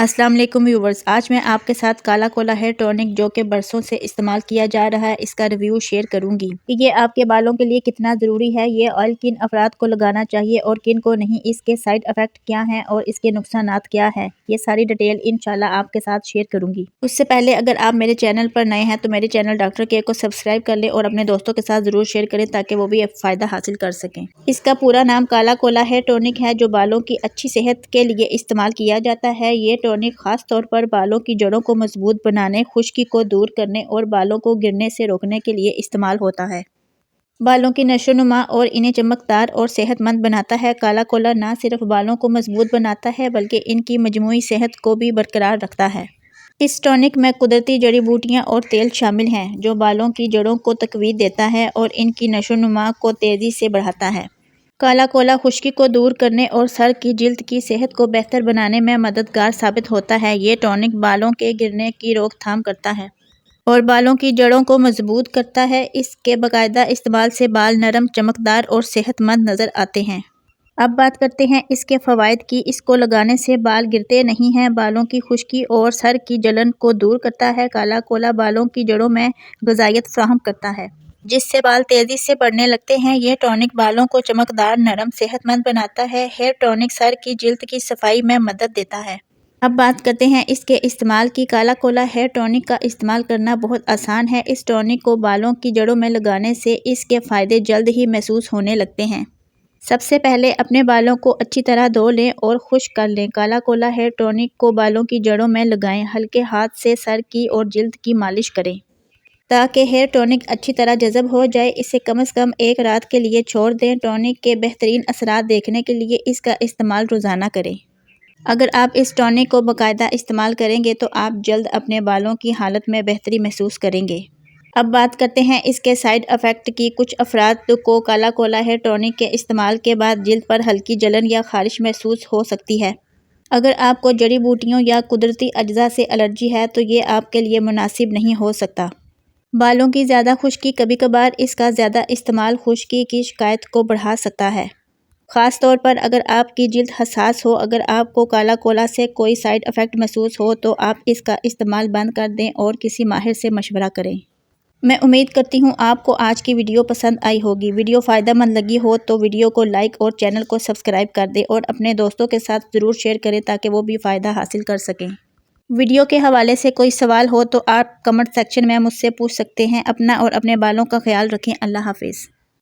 السلام علیکم ویورز، آج میں آپ کے ساتھ کالا کولا ہیئر ٹونک جو کہ برسوں سے استعمال کیا جا رہا ہے اس کا ریویو شیئر کروں گی کہ یہ آپ کے بالوں کے لیے کتنا ضروری ہے، یہ آئل کن افراد کو لگانا چاہیے اور کن کو نہیں، اس کے سائیڈ افیکٹ کیا ہیں اور اس کے نقصانات کیا ہیں، یہ ساری ڈیٹیل انشاءاللہ آپ کے ساتھ شیئر کروں گی۔ اس سے پہلے اگر آپ میرے چینل پر نئے ہیں تو میرے چینل ڈاکٹر کے کو سبسکرائب کر لیں اور اپنے دوستوں کے ساتھ ضرور شیئر کریں تاکہ وہ بھی فائدہ حاصل کر سکیں۔ اس کا پورا نام کالا کولا ہیئر ٹونک ہے جو بالوں کی اچھی صحت کے لیے استعمال کیا جاتا ہے۔ یہ ٹونک خاص طور پر بالوں کی جڑوں کو مضبوط بنانے، خشکی کو دور کرنے اور بالوں کو گرنے سے روکنے کے لیے استعمال ہوتا ہے۔ بالوں کی نشو و نما اور انہیں چمکدار اور صحت مند بناتا ہے۔ کالا کولا نہ صرف بالوں کو مضبوط بناتا ہے بلکہ ان کی مجموعی صحت کو بھی برقرار رکھتا ہے۔ اس ٹونک میں قدرتی جڑی بوٹیاں اور تیل شامل ہیں جو بالوں کی جڑوں کو تقویت دیتا ہے اور ان کی نشو و نما کو تیزی سے بڑھاتا ہے۔ کالا کولا خشکی کو دور کرنے اور سر کی جلد کی صحت کو بہتر بنانے میں مددگار ثابت ہوتا ہے۔ یہ ٹونک بالوں کے گرنے کی روک تھام کرتا ہے اور بالوں کی جڑوں کو مضبوط کرتا ہے۔ اس کے باقاعدہ استعمال سے بال نرم، چمکدار اور صحت مند نظر آتے ہیں۔ اب بات کرتے ہیں اس کے فوائد کی۔ اس کو لگانے سے بال گرتے نہیں ہیں، بالوں کی خشکی اور سر کی جلن کو دور کرتا ہے۔ کالا کولا بالوں کی جڑوں میں غذائیت فراہم کرتا ہے جس سے بال تیزی سے بڑھنے لگتے ہیں۔ یہ ٹونک بالوں کو چمکدار، نرم، صحت مند بناتا ہے۔ ہیئر ٹونک سر کی جلد کی صفائی میں مدد دیتا ہے۔ اب بات کرتے ہیں اس کے استعمال کی۔ کالا کولا ہیئر ٹونک کا استعمال کرنا بہت آسان ہے۔ اس ٹونک کو بالوں کی جڑوں میں لگانے سے اس کے فائدے جلد ہی محسوس ہونے لگتے ہیں۔ سب سے پہلے اپنے بالوں کو اچھی طرح دھو لیں اور خشک کر لیں۔ کالا کولا ہیئر ٹونک کو بالوں کی جڑوں میں لگائیں، ہلکے ہاتھ سے سر کی اور جلد کی مالش کریں تاکہ ہیئر ٹونک اچھی طرح جذب ہو جائے۔ اسے کم از کم ایک رات کے لیے چھوڑ دیں۔ ٹونک کے بہترین اثرات دیکھنے کے لیے اس کا استعمال روزانہ کریں۔ اگر آپ اس ٹونک کو باقاعدہ استعمال کریں گے تو آپ جلد اپنے بالوں کی حالت میں بہتری محسوس کریں گے۔ اب بات کرتے ہیں اس کے سائیڈ افیکٹ کی۔ کچھ افراد کو کالا کولا ہیئر ٹونک کے استعمال کے بعد جلد پر ہلکی جلن یا خارش محسوس ہو سکتی ہے۔ اگر آپ کو جڑی بوٹیوں یا قدرتی اجزاء سے الرجی ہے تو یہ آپ کے لیے مناسب نہیں ہو سکتا۔ بالوں کی زیادہ خشکی، کبھی کبھار اس کا زیادہ استعمال خشکی کی شکایت کو بڑھا سکتا ہے، خاص طور پر اگر آپ کی جلد حساس ہو۔ اگر آپ کو کالا کولا سے کوئی سائیڈ افیکٹ محسوس ہو تو آپ اس کا استعمال بند کر دیں اور کسی ماہر سے مشورہ کریں۔ میں امید کرتی ہوں آپ کو آج کی ویڈیو پسند آئی ہوگی۔ ویڈیو فائدہ مند لگی ہو تو ویڈیو کو لائک اور چینل کو سبسکرائب کر دیں اور اپنے دوستوں کے ساتھ ضرور شیئر کریں تاکہ وہ بھی فائدہ حاصل کر سکیں۔ ویڈیو کے حوالے سے کوئی سوال ہو تو آپ کمنٹ سیکشن میں مجھ سے پوچھ سکتے ہیں۔ اپنا اور اپنے بالوں کا خیال رکھیں۔ اللہ حافظ۔